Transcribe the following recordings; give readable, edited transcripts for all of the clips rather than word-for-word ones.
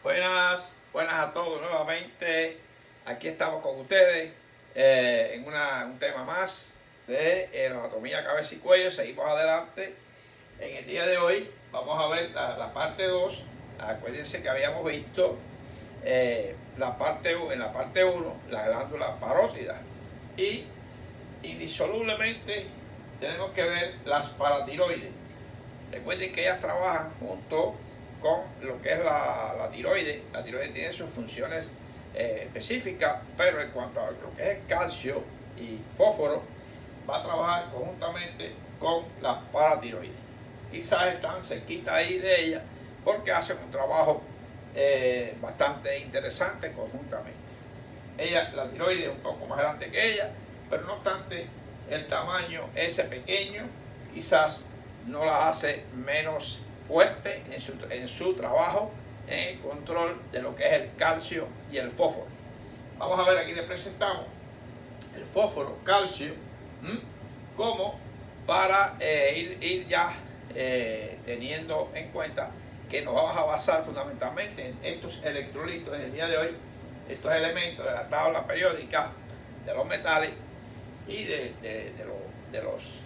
Buenas, buenas a todos nuevamente. Aquí estamos con ustedes en un tema más de anatomía, cabeza y cuello. Seguimos adelante. En el día de hoy vamos a ver la parte 2. Acuérdense que habíamos visto en la parte 1 la glándula parótida y indisolublemente tenemos que ver las paratiroides. Recuerden que ellas trabajan junto con lo que es la tiroides. La tiroides tiene sus funciones específicas, pero en cuanto a lo que es el calcio y fósforo, va a trabajar conjuntamente con las paratiroides. Quizás están cerquita ahí de ella porque hacen un trabajo bastante interesante conjuntamente. La tiroides es un poco más grande que ella, pero no obstante el tamaño ese pequeño quizás no la hace menos fuerte en su trabajo en el control de lo que es el calcio y el fósforo. Vamos a ver, aquí les presentamos el fósforo, calcio, como para ir ya teniendo en cuenta que nos vamos a basar fundamentalmente en estos electrolitos en el día de hoy, estos elementos de la tabla periódica de los metales y de los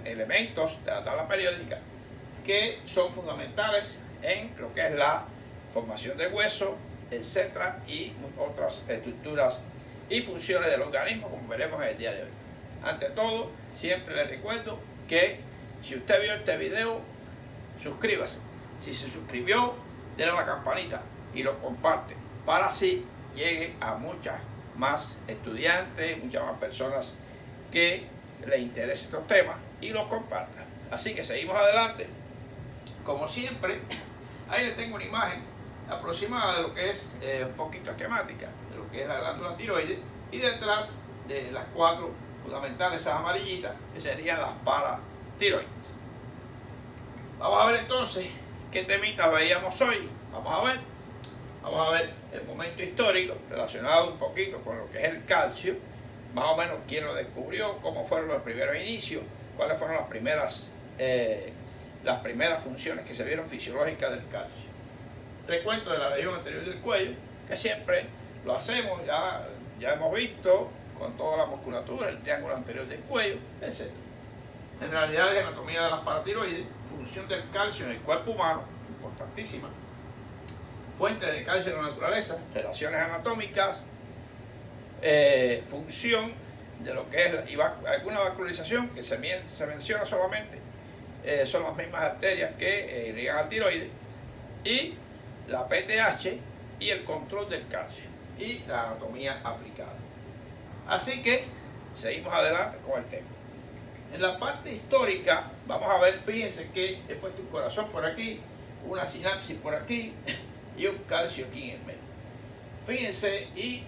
elementos de la tabla periódica que son fundamentales en lo que es la formación de hueso, etcétera, y otras estructuras y funciones del organismo, como veremos en el día de hoy. Ante todo, siempre les recuerdo que si usted vio este video, suscríbase. Si se suscribió, denle a la campanita y lo comparte para así llegue a muchas más estudiantes, muchas más personas que les interesen estos temas y los compartan. Así que seguimos adelante. Como siempre, ahí les tengo una imagen aproximada de lo que es un poquito esquemática, de lo que es la glándula tiroides, y detrás de las cuatro fundamentales, esas amarillitas, que serían las paratiroides. Vamos a ver entonces qué temitas veíamos hoy. Vamos a ver el momento histórico relacionado un poquito con lo que es el calcio, más o menos quién lo descubrió, cómo fueron los primeros inicios, cuáles fueron las primeras funciones que se vieron fisiológicas del calcio. Recuento de la región anterior del cuello, que siempre lo hacemos, ya hemos visto con toda la musculatura, el triángulo anterior del cuello, etc. En realidad es anatomía de las paratiroides, función del calcio en el cuerpo humano, importantísima, fuente de calcio en la naturaleza, relaciones anatómicas, función de lo que es alguna vascularización que se menciona solamente, son las mismas arterias que irrigan al tiroides, y la PTH y el control del calcio y la anatomía aplicada. Así que seguimos adelante con el tema. En la parte histórica vamos a ver, fíjense que he puesto un corazón por aquí, una sinapsis por aquí y un calcio aquí en el medio. Fíjense, y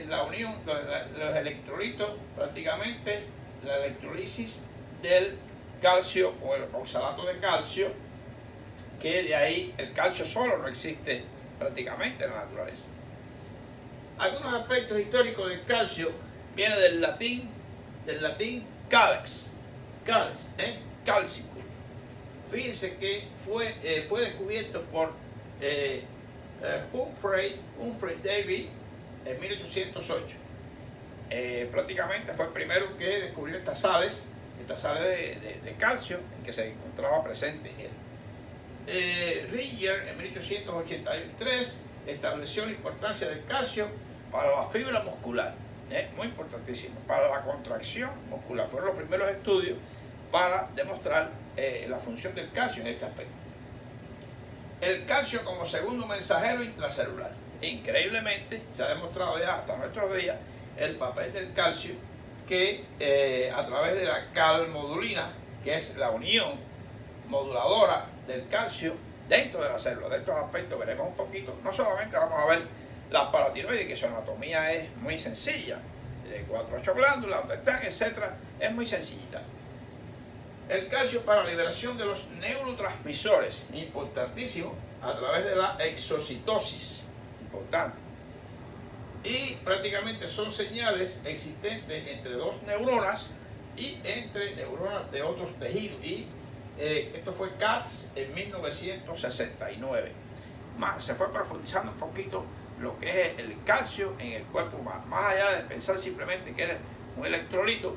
la unión, los electrolitos, prácticamente la electrolisis del calcio o el oxalato de calcio, que de ahí el calcio solo no existe prácticamente en la naturaleza. Algunos aspectos históricos del calcio vienen del latín calex, calcico. Fíjense que fue descubierto por Humphrey Davy en 1808. Prácticamente fue el primero que descubrió estas sales de calcio en que se encontraba presente él. Ringer en 1883 estableció la importancia del calcio para la fibra muscular, muy importantísimo, para la contracción muscular. Fueron los primeros estudios para demostrar la función del calcio en este aspecto. El calcio como segundo mensajero intracelular. Increíblemente se ha demostrado ya hasta nuestros días el papel del calcio que a través de la calmodulina, que es la unión moduladora del calcio dentro de la célula. De estos aspectos veremos un poquito. No solamente vamos a ver las paratiroides, que su anatomía es muy sencilla, de 4 a 8 glándulas, donde están, etcétera, es muy sencillita. El calcio para la liberación de los neurotransmisores, importantísimo, a través de la exocitosis, importante. Y prácticamente son señales existentes entre dos neuronas y entre neuronas de otros tejidos. Y esto fue Katz en 1969. más se fue profundizando un poquito lo que es el calcio en el cuerpo humano, más allá de pensar simplemente que es un electrolito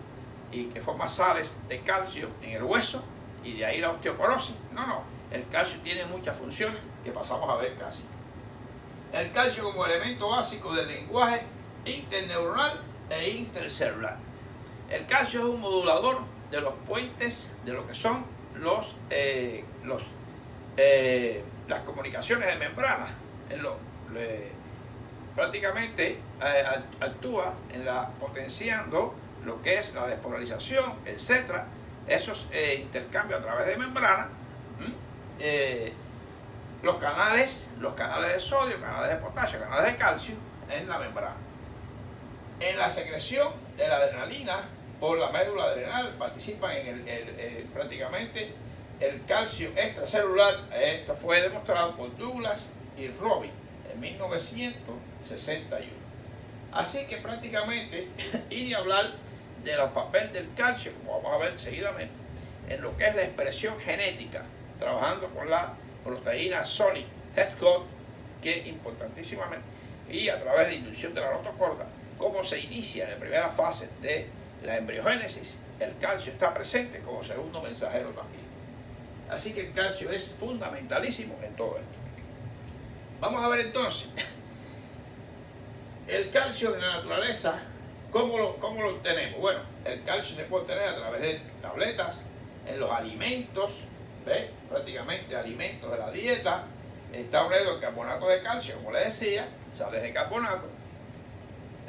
y que forma sales de calcio en el hueso y de ahí la osteoporosis. No, el calcio tiene muchas funciones que pasamos a ver casi. El calcio como elemento básico del lenguaje interneuronal e intercelular. El calcio es un modulador de los puentes de lo que son las comunicaciones de membrana. Prácticamente actúa potenciando lo que es la despolarización, etcétera, esos intercambios a través de membrana, los canales de sodio, canales de potasio, canales de calcio en la membrana. En la secreción de la adrenalina por la médula adrenal participan prácticamente el calcio extracelular. Esto fue demostrado por Douglas y Robin en 1961. Así que prácticamente ir a hablar de los papeles del calcio, como vamos a ver seguidamente, en lo que es la expresión genética, trabajando con la proteína Sonic Headcode, que es importantísimamente, y a través de inducción de la notocorda, cómo se inicia en la primera fase de la embriogénesis, el calcio está presente como segundo mensajero también. Así que el calcio es fundamentalísimo en todo esto. Vamos a ver entonces el calcio en la naturaleza. ¿Cómo lo obtenemos? Bueno, el calcio se puede obtener a través de tabletas, en los alimentos, ¿ves? Prácticamente alimentos de la dieta. Está unido el carbonato de calcio, como les decía, sales de carbonato.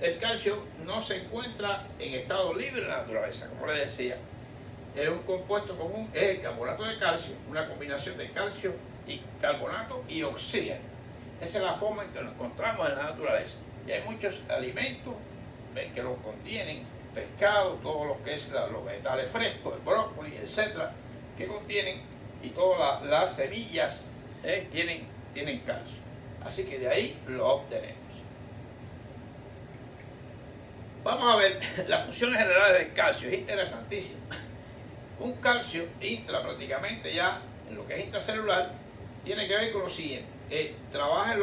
El calcio no se encuentra en estado libre en la naturaleza, como les decía. Es un compuesto común, es el carbonato de calcio, una combinación de calcio y carbonato y oxígeno. Esa es la forma en que lo encontramos en la naturaleza. Y hay muchos alimentos que los contienen, pescado, todo lo que es los vegetales frescos, el brócoli, etcétera, que contienen, y todas las semillas tienen calcio. Así que de ahí lo obtenemos. Vamos a ver las funciones generales del calcio, es interesantísimo. Un calcio prácticamente ya en lo que es intracelular tiene que ver con lo siguiente: trabaja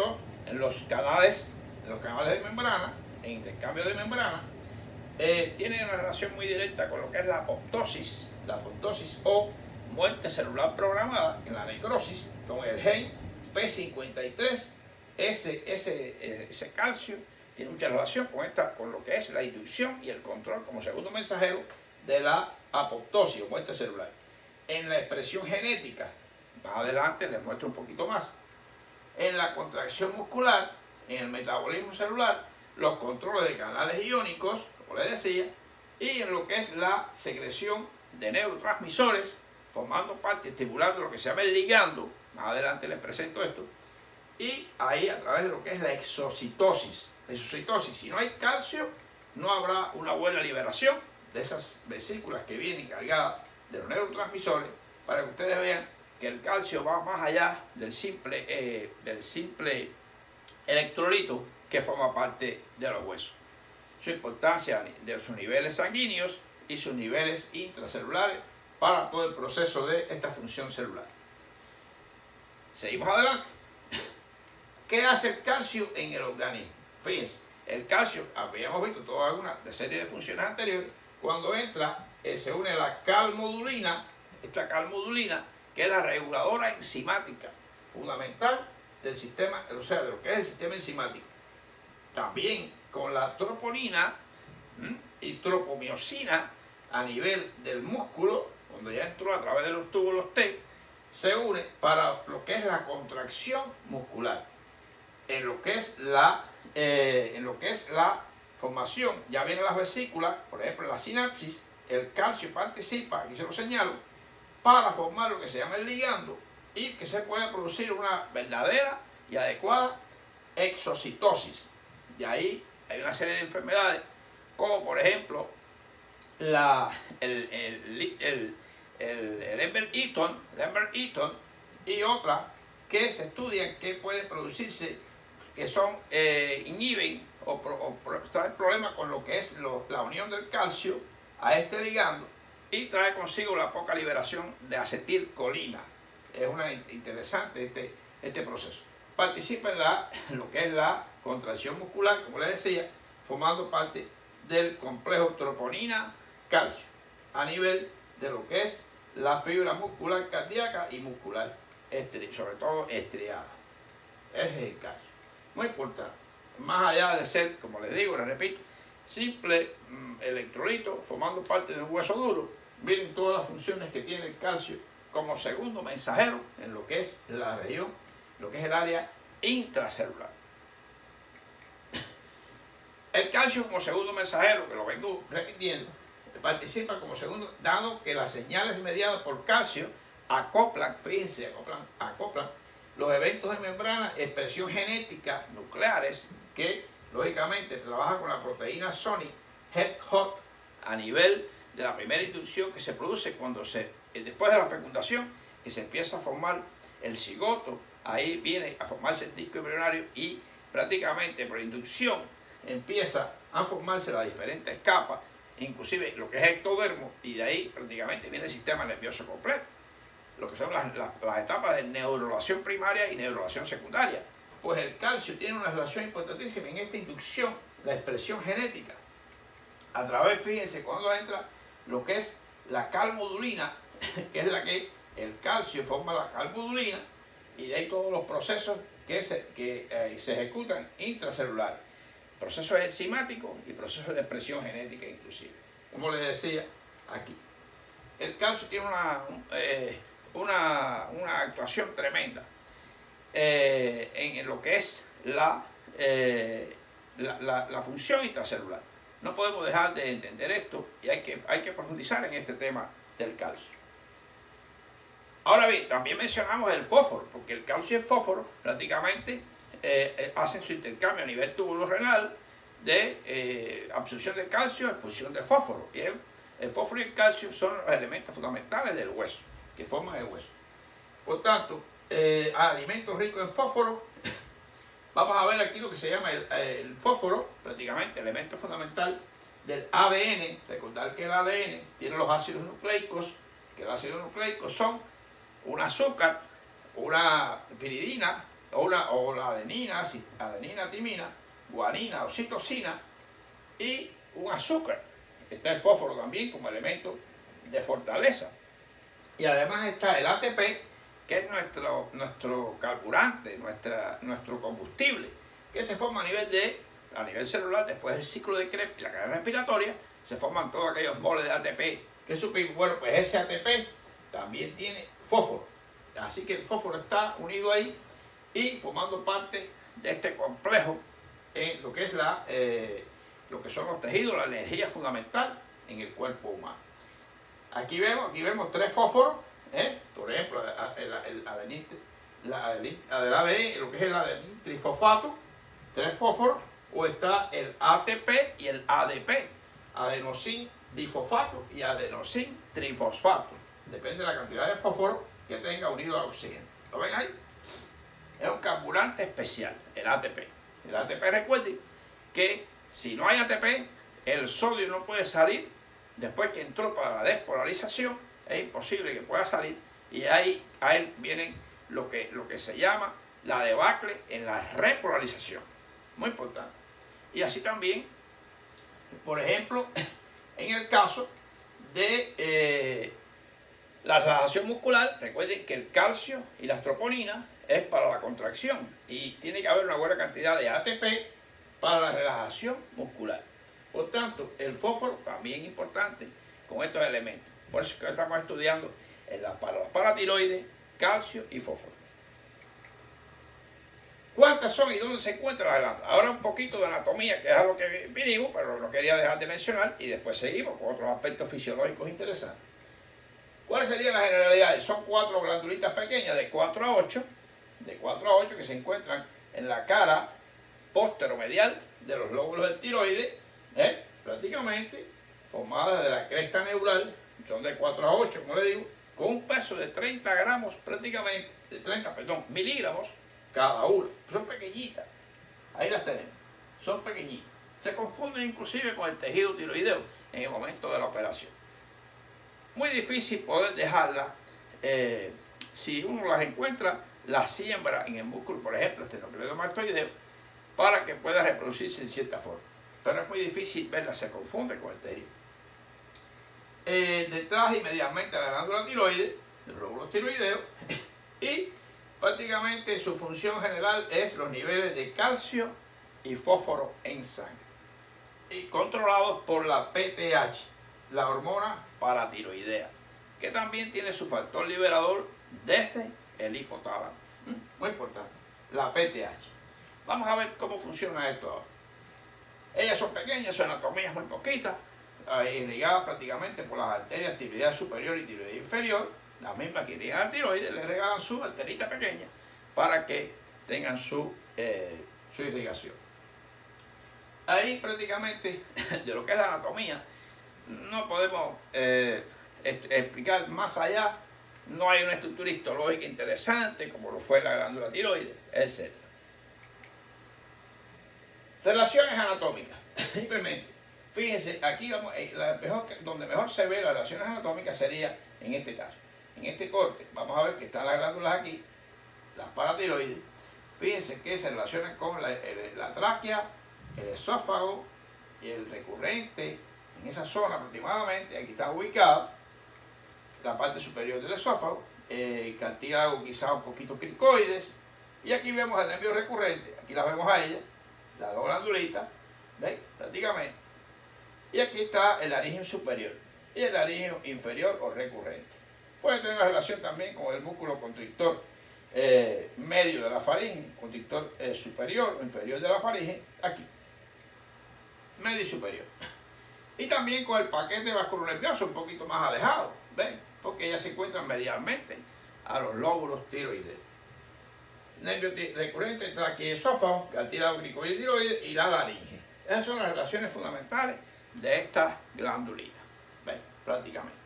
en los canales de membrana, en intercambio de membrana, tiene una relación muy directa con lo que es la apoptosis o muerte celular programada en la necrosis, con el gen P53. Ese calcio tiene mucha relación con lo que es la inducción y el control como segundo mensajero de la apoptosis o muerte celular. En la expresión genética, más adelante les muestro un poquito más. En la contracción muscular, en el metabolismo celular, los controles de canales iónicos, como les decía, y en lo que es la secreción de neurotransmisores, formando parte, estimulando lo que se llama el ligando. Más adelante les presento esto. Y ahí a través de lo que es la exocitosis. La exocitosis, si no hay calcio, no habrá una buena liberación de esas vesículas que vienen cargadas de los neurotransmisores, para que ustedes vean que el calcio va más allá del simple electrolito que forma parte de los huesos. Su importancia de sus niveles sanguíneos y sus niveles intracelulares para todo el proceso de esta función celular. Seguimos adelante. ¿Qué hace el calcio en el organismo? Fíjense, el calcio, habíamos visto toda una serie de funciones anteriores. Cuando entra, se une la calmodulina, esta calmodulina, que es la reguladora enzimática fundamental del sistema, o sea, de lo que es el sistema enzimático. También con la troponina y tropomiosina a nivel del músculo, cuando ya entró a través de los túbulos T, se une para lo que es la contracción muscular. En lo que es la formación, ya vienen las vesículas, por ejemplo en la sinapsis, el calcio participa, aquí se lo señalo, para formar lo que se llama el ligando y que se pueda producir una verdadera y adecuada exocitosis. De ahí hay una serie de enfermedades, como por ejemplo el Lambert-Eaton y otras que se estudian que pueden producirse, que son inhiben o traen problemas con lo que es la unión del calcio a este ligando, y trae consigo la poca liberación de acetilcolina. Es interesante este proceso. participa en lo que es la contracción muscular, como les decía, formando parte del complejo troponina-calcio a nivel de lo que es la fibra muscular cardíaca y muscular, sobre todo estriada. Ese es el calcio. Muy importante. Más allá de ser, como les digo, les repito, simple electrolito formando parte de un hueso duro, miren todas las funciones que tiene el calcio como segundo mensajero en lo que es la región, lo que es el área intracelular. El calcio como segundo mensajero, que lo vengo repitiendo, participa como segundo, dado que las señales mediadas por calcio acoplan, fíjense, acoplan los eventos de membrana, expresión genética nucleares que lógicamente trabajan con la proteína Sonic Head-Hot a nivel de la primera inducción que se produce cuando después de la fecundación, que se empieza a formar el cigoto, ahí viene a formarse el disco embrionario y prácticamente por inducción empieza a formarse las diferentes capas, inclusive lo que es ectodermo, y de ahí prácticamente viene el sistema nervioso completo, lo que son las etapas de neurulación primaria y neurulación secundaria. Pues el calcio tiene una relación importantísima en esta inducción, la expresión genética, a través, fíjense, cuando entra lo que es la calmodulina, que es la que el calcio forma la calmodulina, y de ahí todos los procesos que se ejecutan intracelulares, procesos enzimáticos y procesos de expresión genética inclusive. Como les decía aquí, el calcio tiene una actuación tremenda en lo que es la función intracelular. No podemos dejar de entender esto y hay que profundizar en este tema del calcio. Ahora bien, también mencionamos el fósforo, porque el calcio y el fósforo prácticamente hacen su intercambio a nivel tubulo-renal de absorción de calcio, expulsión de fósforo. Y el fósforo y el calcio son los elementos fundamentales del hueso, que forman el hueso. Por tanto, alimentos ricos en fósforo, vamos a ver aquí lo que se llama el fósforo, prácticamente elemento fundamental del ADN. Recordar que el ADN tiene los ácidos nucleicos, que los ácidos nucleicos son un azúcar, una piridina, o la adenina, timina, guanina o citosina, y un azúcar. Está el fósforo también como elemento de fortaleza. Y además está el ATP, que es nuestro carburante, nuestro combustible, que se forma a nivel celular, después del ciclo de Krebs y la cadena respiratoria, se forman todos aquellos moles de ATP que supimos. Bueno, pues ese ATP también tiene fósforo. Así que el fósforo está unido ahí y formando parte de este complejo en lo que es lo que son los tejidos, la energía fundamental en el cuerpo humano. Aquí vemos tres fósforos, por ejemplo, el ADN, lo que es el adenín trifosfato, tres fósforos, o está el ATP y el ADP, adenosín difosfato y adenosín trifosfato. Depende de la cantidad de fósforo que tenga unido al oxígeno. ¿Lo ven ahí? Es un carburante especial, el ATP. El ATP, recuerden que si no hay ATP, el sodio no puede salir. Después que entró para la despolarización, es imposible que pueda salir. Y ahí viene lo que se llama la debacle en la repolarización. Muy importante. Y así también, por ejemplo, en el caso de la relajación muscular, recuerden que el calcio y las troponinas es para la contracción y tiene que haber una buena cantidad de ATP para la relajación muscular. Por tanto, el fósforo también es importante con estos elementos. Por eso es que estamos estudiando para la paratiroides, calcio y fósforo. ¿Cuántas son y dónde se encuentran las glándulas? Ahora un poquito de anatomía, que es a lo que vinimos, pero no quería dejar de mencionar, y después seguimos con otros aspectos fisiológicos interesantes. ¿Cuáles serían las generalidades? Son 4 glandulitas pequeñas de 4 a 8, que se encuentran en la cara posteromedial de los lóbulos del tiroides, prácticamente formadas de la cresta neural, son de 4 a 8, como le digo, con un peso de 30 gramos prácticamente, miligramos cada una. Son pequeñitas, ahí las tenemos, son pequeñitas. Se confunden inclusive con el tejido tiroideo en el momento de la operación. Muy difícil poder dejarlas, si uno las encuentra, la siembra en el músculo, por ejemplo, esternocleidomastoideo, para que pueda reproducirse en cierta forma. Pero es muy difícil verla, se confunde con el tejido. Detrás y medialmente la glándula tiroides, el lóbulo tiroideo, y prácticamente su función general es los niveles de calcio y fósforo en sangre, y controlados por la PTH, la hormona paratiroidea, que también tiene su factor liberador desde el hipotálamo. Muy importante, la PTH. Vamos a ver cómo funciona esto ahora. Ellas son pequeñas, su anatomía es muy poquita, ligadas prácticamente por las arterias tiroidea superior y tiroidea inferior, las mismas que irrigan al tiroides, le regalan su arterita pequeña para que tengan su irrigación. Ahí prácticamente, de lo que es la anatomía, no podemos explicar más allá. No hay una estructura histológica interesante como lo fue la glándula tiroides, etc. Relaciones anatómicas. Simplemente, fíjense, aquí vamos, donde mejor se ve las relaciones anatómicas sería en este caso. En este corte, vamos a ver que están las glándulas aquí, las paratiroides. Fíjense que se relacionan con la tráquea, el esófago y el recurrente, en esa zona aproximadamente. Aquí está ubicado la parte superior del esófago, cartílago quizá un poquito cricoides, y aquí vemos el nervio recurrente, aquí la vemos a ella, las dos glandulitas, ¿veis? Prácticamente. Y aquí está el laringio superior y el laringio inferior o recurrente. Puede tener una relación también con el músculo constrictor medio de la faringe, constrictor superior o inferior de la faringe, aquí, medio y superior. Y también con el paquete vasculonervioso un poquito más alejado, ¿ven? Porque ellas se encuentran medialmente a los lóbulos tiroideos. Nervio recurrente, tráquea y esófago, cartílago cricoide y tiroides y la laringe. Esas son las relaciones fundamentales de estas glandulitas, ¿ven? Prácticamente.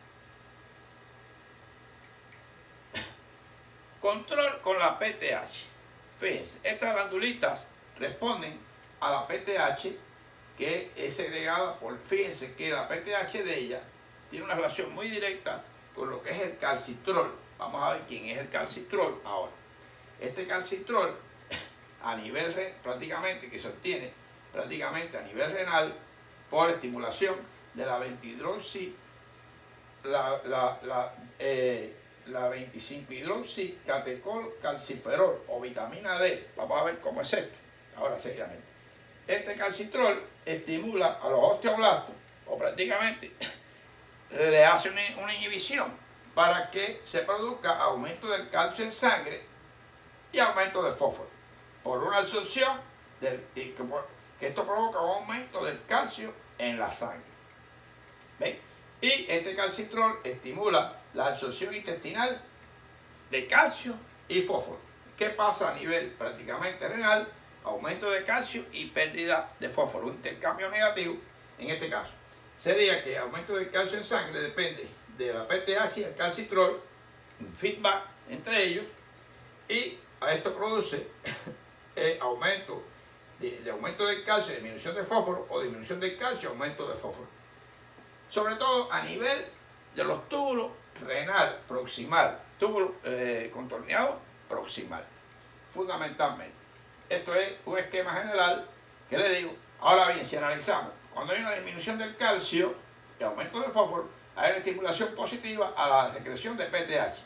Control con la PTH. Fíjense, estas glandulitas responden a la PTH, que es segregada por, fíjense que la PTH de ella tiene una relación muy directa con lo que es el calcitrol. Vamos a ver quién es el calcitrol ahora. Este calcitrol a nivel prácticamente que se obtiene prácticamente a nivel renal por estimulación de la 20-hidroxi, la 25-hidroxicatecol calciferol o vitamina D. Vamos a ver cómo es esto ahora seguidamente. Este calcitrol estimula a los osteoblastos, o prácticamente le hace una inhibición para que se produzca aumento del calcio en sangre y aumento del fósforo, por una absorción que esto provoca un aumento del calcio en la sangre. ¿Ven? Y este calcitrol estimula la absorción intestinal de calcio y fósforo. ¿Qué pasa a nivel prácticamente renal? Aumento de calcio y pérdida de fósforo, un intercambio negativo. En este caso sería que aumento de calcio en sangre depende de la PTH y el calcitrol, un feedback entre ellos, y a esto produce aumento del calcio, disminución de fósforo, o disminución del calcio, aumento de fósforo. Sobre todo a nivel de los túbulos renal proximal, túbulo contorneado proximal, fundamentalmente. Esto es un esquema general que le digo. Ahora bien, si analizamos, cuando hay una disminución del calcio y aumento del fósforo, hay una estimulación positiva a la secreción de PTH.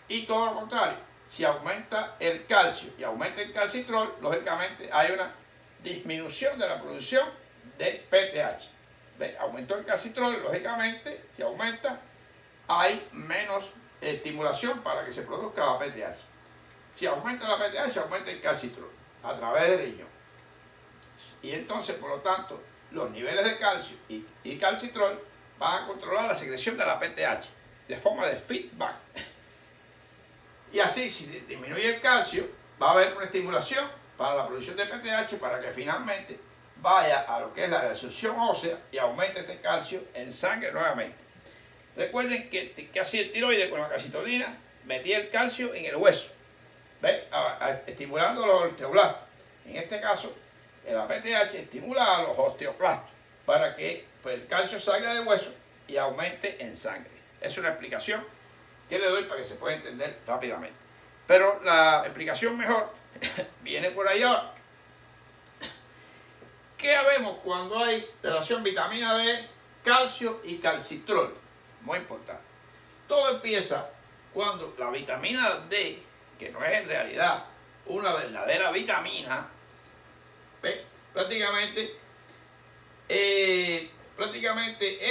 Y todo lo contrario, si aumenta el calcio y aumenta el calcitrol, lógicamente hay una disminución de la producción de PTH. ¿Ve? Aumentó el calcitrol, lógicamente, si aumenta, hay menos estimulación para que se produzca la PTH. Si aumenta la PTH, aumenta el calcitrol a través del riñón. Y entonces, por lo tanto, los niveles de calcio y calcitrol van a controlar la secreción de la PTH de forma de feedback. Y así, si disminuye el calcio, va a haber una estimulación para la producción de PTH para que finalmente vaya a lo que es la reabsorción ósea y aumente este calcio en sangre nuevamente. Recuerden que hacía el tiroides con la calcitonin, metía el calcio en el hueso, ¿ves? Estimulando los osteoblastos. En este caso, la PTH estimula a los osteoclastos para que el calcio salga del hueso y aumente en sangre. Es una explicación que le doy para que se pueda entender rápidamente. Pero la explicación mejor viene por ahí ahora. ¿Qué vemos cuando hay relación vitamina D, calcio y calcitrol? Muy importante. Todo empieza cuando la vitamina D, que no es en realidad una verdadera vitamina, ¿ve? Prácticamente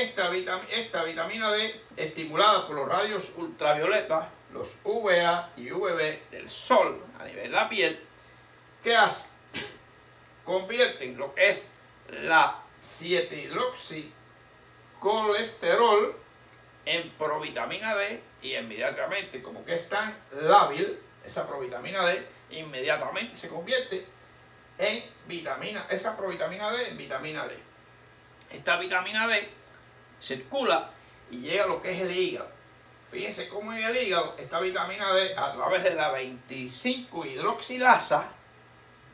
esta vitamina D, estimulada por los rayos ultravioletas, los UVA y UVB del sol a nivel de la piel, ¿qué hace? Convierten lo que es la 7-hidroxicolesterol en provitamina D, y inmediatamente, como que es tan lábil, esa provitamina D inmediatamente se convierte en esa provitamina D en vitamina D. Esta vitamina D circula y llega a lo que es el hígado. Fíjense cómo en el hígado esta vitamina D, a través de la 25-hidroxilasa,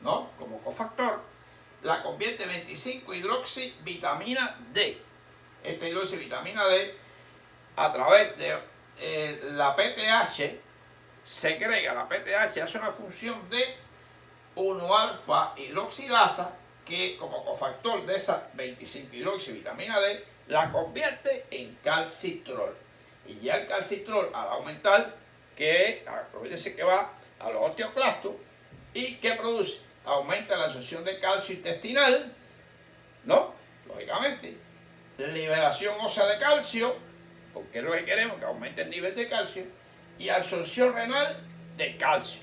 ¿no?, como cofactor, la convierte en 25-hidroxivitamina D. Esta hidroxivitamina D, a través de la PTH, segrega. La PTH hace una función de 1-alfa-hidroxilasa, que como cofactor de esa 25-hidroxivitamina D la convierte en calcitrol. Y ya el calcitrol, al aumentar, acuérdense que va a los osteoclastos, y ¿qué produce? Aumenta la absorción de calcio intestinal, ¿no? Lógicamente, liberación ósea de calcio, porque es lo que queremos, que aumente el nivel de calcio, y absorción renal de calcio.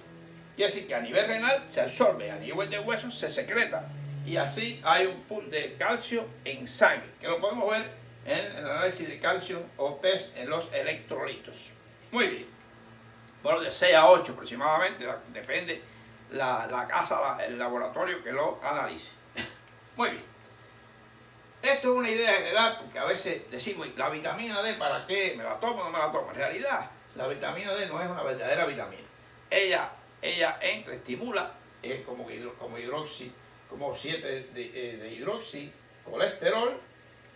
Quiere decir que a nivel renal se absorbe, a nivel de hueso se secreta, y así hay un pool de calcio en sangre, que lo podemos ver en el análisis de calcio o test en los electrolitos. Muy bien. Bueno, de 6 a 8 aproximadamente, depende la casa, el laboratorio que lo analice. Muy bien. Esto es una idea general, porque a veces decimos, ¿la vitamina D para qué? ¿Me la tomo o no me la tomo? En realidad, la vitamina D no es una verdadera vitamina. Ella entra, estimula, como 7 de hidroxicolesterol,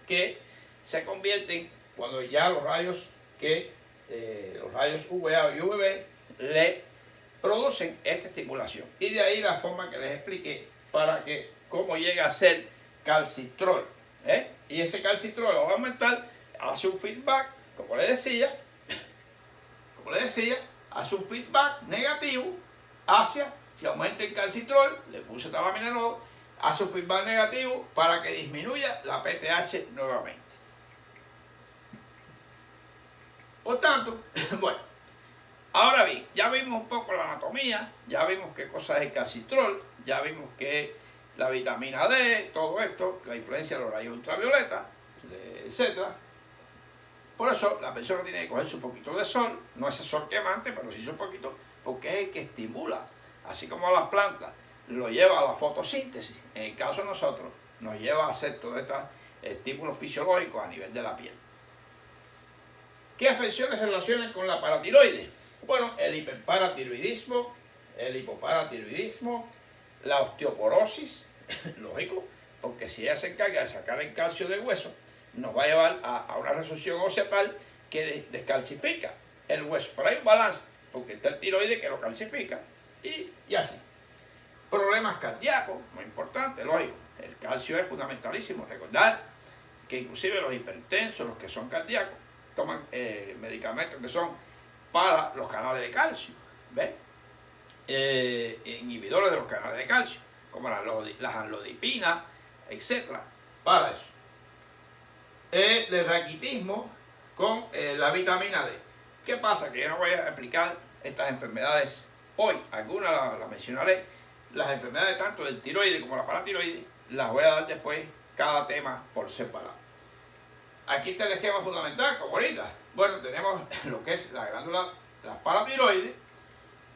que se convierten cuando ya los rayos UVA y UVB le producen esta estimulación. Y de ahí la forma que les expliqué para que cómo llega a ser calcitrol. Y ese calcitrol al aumentar hace un feedback, como les decía, hace un feedback negativo hacia, si aumenta el calcitrol, le puse tabaminerol, hace un feedback negativo para que disminuya la PTH nuevamente. Por tanto, bueno, ahora bien, ya vimos un poco la anatomía, ya vimos qué cosa es el calcitrol, ya vimos que la vitamina D, todo esto, la influencia de los rayos ultravioletas, etc. Por eso la persona tiene que coger su poquito de sol, no ese sol quemante, pero sí su poquito, porque es el que estimula, así como las plantas lo lleva a la fotosíntesis. En el caso de nosotros, nos lleva a hacer todos estos estímulos fisiológicos a nivel de la piel. ¿Qué afecciones se relacionan con la paratiroides? Bueno, el hiperparatiroidismo, el hipoparatiroidismo, la osteoporosis, lógico, porque si ella se encarga de sacar el calcio del hueso, nos va a llevar a una resolución ósea tal que descalcifica el hueso. Pero hay un balance, porque está el tiroides que lo calcifica, y así. Problemas cardíacos, muy importante, lógico. El calcio es fundamentalísimo. Recordar que inclusive los hipertensos, los que son cardíacos, toman medicamentos que son para los canales de calcio, ¿ves? Inhibidores de los canales de calcio, como las anlodipinas, etc. Para eso. El raquitismo con la vitamina D. ¿Qué pasa? Que yo no voy a explicar estas enfermedades hoy. Algunas las mencionaré. Las enfermedades tanto del tiroides como la paratiroides las voy a dar después, cada tema por separado. Aquí está el esquema fundamental, como ahorita. Bueno, tenemos lo que es la glándula, la paratiroides.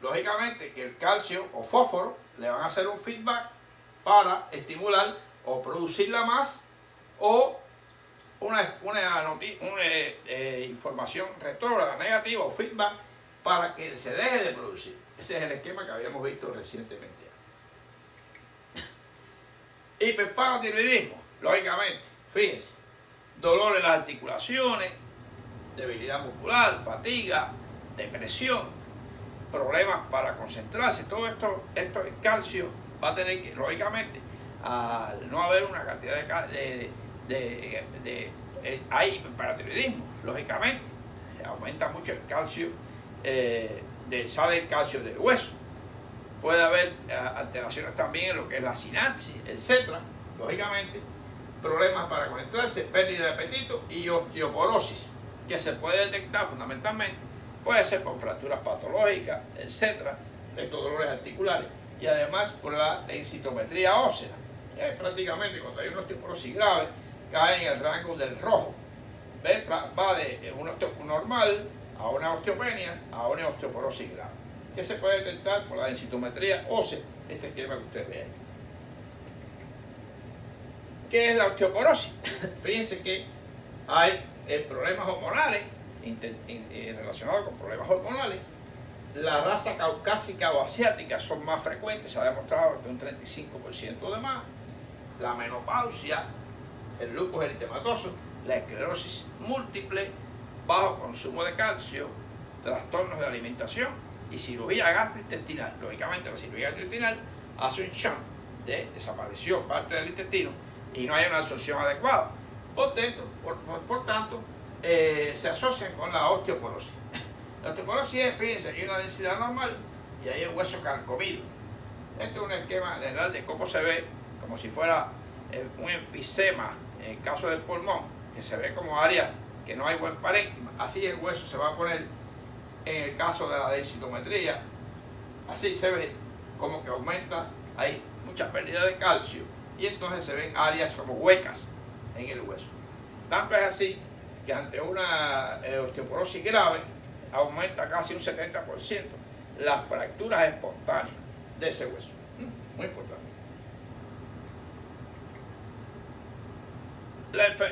Lógicamente que el calcio o fósforo le van a hacer un feedback para estimular o producirla más, o una información retrógrada, negativa o feedback para que se deje de producir. Ese es el esquema que habíamos visto recientemente. Hiperparatiroidismo, lógicamente, fíjense, dolor en las articulaciones, debilidad muscular, fatiga, depresión. problemas para concentrarse. Todo esto el calcio va a tener que, lógicamente, al no haber una cantidad hay hiperparatiroidismo, lógicamente, aumenta mucho el calcio, sale el calcio del hueso. Puede haber alteraciones también en lo que es la sinapsis, etcétera. Lógicamente, problemas para concentrarse, pérdida de apetito y osteoporosis, que se puede detectar fundamentalmente, puede ser por fracturas patológicas, etcétera, estos dolores articulares, y además por la densitometría ósea. Prácticamente cuando hay una osteoporosis grave, cae en el rango del rojo. ¿Ves? Va de una osteoporosis normal a una osteopenia a una osteoporosis grave, que se puede detectar por la densitometría ósea, este esquema que ustedes ven. ¿Qué es la osteoporosis? Fíjense que hay problemas hormonales relacionados con problemas hormonales. La raza caucásica o asiática son más frecuentes, se ha demostrado que un 35% de más. La menopausia, el lupus eritematoso, la esclerosis múltiple, bajo consumo de calcio, trastornos de alimentación y cirugía gastrointestinal. Lógicamente la cirugía gastrointestinal hace un shunt, desapareció parte del intestino y no hay una absorción adecuada. Por tanto, se asocian con la osteoporosis. La osteoporosis es, fíjense, hay una densidad normal y hay un hueso carcomido. Este es un esquema general de cómo se ve, como si fuera un enfisema en el caso del pulmón, que se ve como área que no hay buen parénquima. Así el hueso se va a poner en el caso de la densitometría. Así se ve como que aumenta, hay mucha pérdida de calcio y entonces se ven áreas como huecas en el hueso. Tanto es así que ante una osteoporosis grave aumenta casi un 70% las fracturas espontáneas de ese hueso. Muy importante.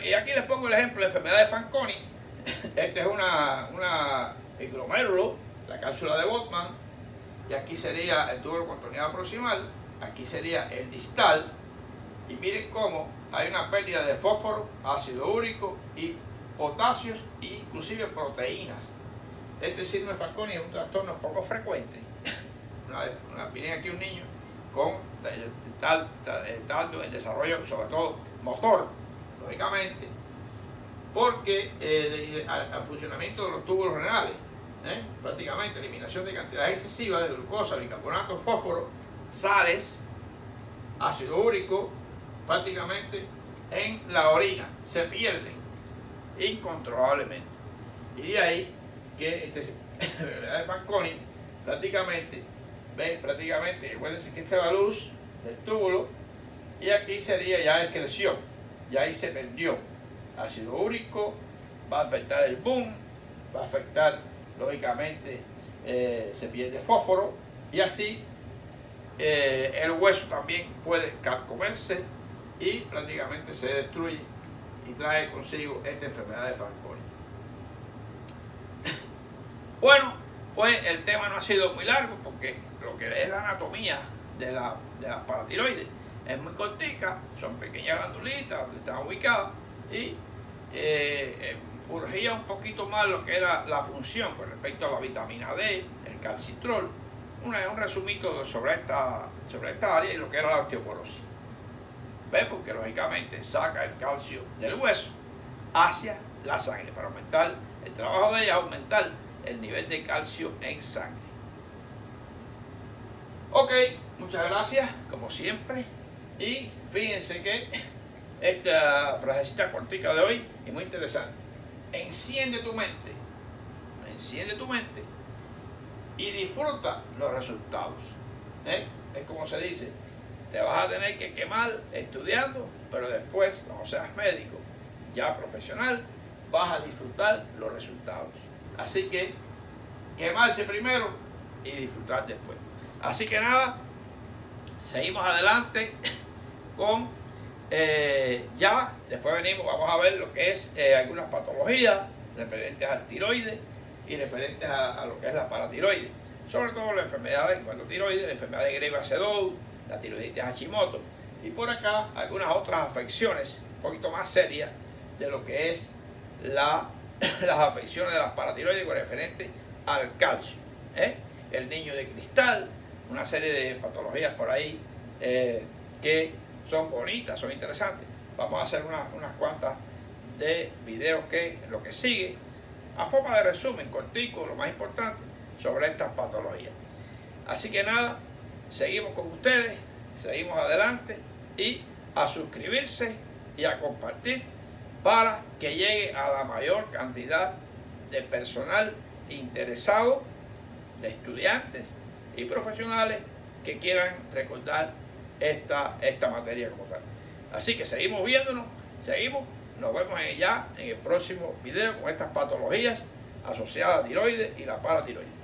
Y aquí les pongo el ejemplo de la enfermedad de Fanconi. Este es el glomérulo, la cápsula de Botman, y aquí sería el túbulo contorneado proximal, aquí sería el distal, y miren cómo hay una pérdida de fósforo, ácido úrico y potasios e inclusive proteínas. Este síndrome de Fanconi es un trastorno poco frecuente. Miren aquí un niño con el desarrollo, sobre todo motor, lógicamente, porque al funcionamiento de los túbulos renales, prácticamente eliminación de cantidades excesivas de glucosa, bicarbonato, fósforo, sales, ácido úrico, prácticamente en la orina se pierden incontrolablemente. Y de ahí que la enfermedad de Fanconi prácticamente, acuérdense que esta es la luz del túbulo y aquí sería ya excreción, ya ahí se perdió ácido úrico, va a afectar el boom, va a afectar lógicamente, se pierde fósforo y así el hueso también puede carcomerse y prácticamente se destruye y trae consigo esta enfermedad de Fanconi. Bueno, pues el tema no ha sido muy largo porque lo que es la anatomía de las paratiroides es muy cortica, son pequeñas glandulitas donde están ubicadas y urgía un poquito más lo que era la función con respecto a la vitamina D, el calcitrol, un resumito sobre esta área y lo que era la osteoporosis. ¿Ves? Porque lógicamente saca el calcio del hueso hacia la sangre para aumentar el trabajo de ella, aumentar el nivel de calcio en sangre. Ok, muchas gracias, como siempre. Y fíjense que esta frasecita cortica de hoy es muy interesante. Enciende tu mente y disfruta los resultados. Es como se dice, te vas a tener que quemar estudiando, pero después, cuando seas médico, ya profesional, vas a disfrutar los resultados. Así que quemarse primero y disfrutar después. Así que nada, seguimos adelante con ya, después vamos a ver lo que es algunas patologías referentes al tiroides y referentes a lo que es la paratiroides. Sobre todo las enfermedades en cuanto a tiroides, la enfermedad de Graves-Sedou, la tiroiditis Hashimoto y por acá algunas otras afecciones un poquito más serias de lo que es las afecciones de las paratiroides con referente al calcio. el niño de cristal, una serie de patologías por ahí que son bonitas, son interesantes. Vamos a hacer unas cuantas de videos que lo que sigue, a forma de resumen, cortico, lo más importante, sobre estas patologías. Así que nada, seguimos con ustedes, seguimos adelante y a suscribirse y a compartir para que llegue a la mayor cantidad de personal interesado, de estudiantes y profesionales que quieran recordar esta materia como tal. Así que seguimos viéndonos, nos vemos ya en el próximo video con estas patologías asociadas a tiroides y la paratiroides.